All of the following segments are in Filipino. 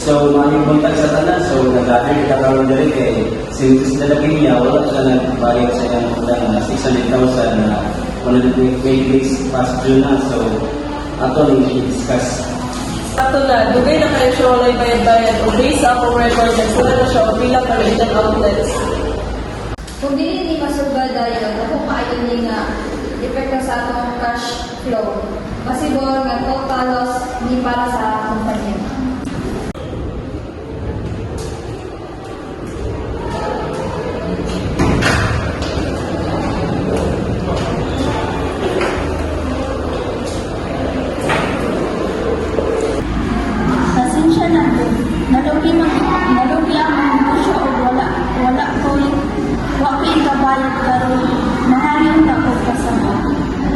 So, maraming kontak sa tanan. So, nag-gather kita karoon na rin kay since lalaki niya, wala siya nagbayad sa iyang utang na 600,000 na 128 days past June na. So, ato rin i-discuss. Ato na, dugay na kayo siya walay bayad-bayad o based sa akong record, nagsula na siya o bilang Malaysian outlets. Kung dili ni masugad dayon, ako kaayo ni nga epekto sa atong cash flow. Possible nga total loss ni para sa kumpanya. Pasensya na po. Nalugi ang mga negosyo o wala ko yung kabayad karon. Mahayong na ko kasama.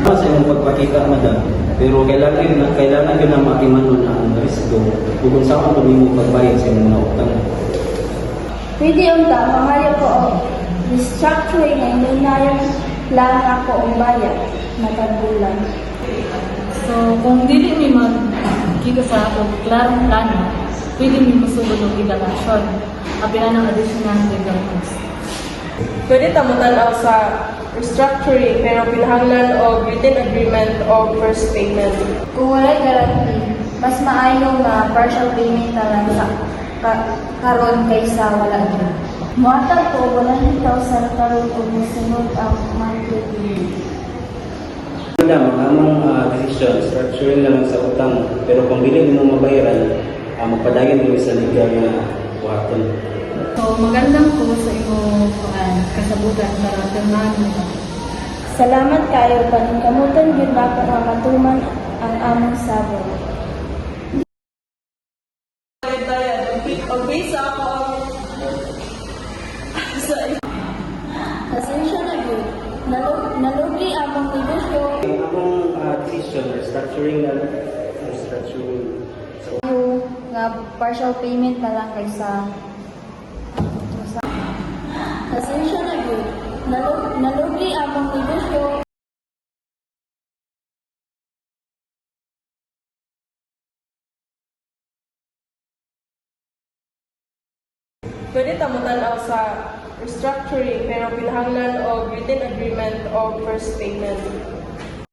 Sa imong pagpakita, madam, pero kailangan yun na makimanon na ang risiko kung saan mo mo pagbayad sa imong mga utang. Pwede yung mahayo ko o restructuring ay nunayan lang ako ang bayad matagulan. So, kung dili mi magkita sa akong klarong plano, pwede mi musulod ng idalasyon. Apila ng additional legal cost. Pwede tamutan sa restructuring pero pinahanglan o written agreement o first payment. Kung wala'y guarantee, mas maayo nga partial payment na lang sa karon kaysa wala dyan. Muatag ko 100,000 karon kung musunod ang monthly payment. Madam, ang among decision, structuring lang sa utang, pero kung bilhin mo mabayaran, magpadayon mo sa legal na buhaton. So, magandang po sa imong kasabutan para tumahan mo. Salamat kayo paningkamutan gyud nako nga matuman ang among sabot. Bayad-bayad o based sa akong Pasensya na gyud. Nalugi among negosyo. Ang among decision, structuring lang, structuring. So, Nga partial payment na lang kaysa pasensya na gyud. Nalugi among negosyo. pwede tamutan sa restructuring pero pinahanglan o written agreement o first payment.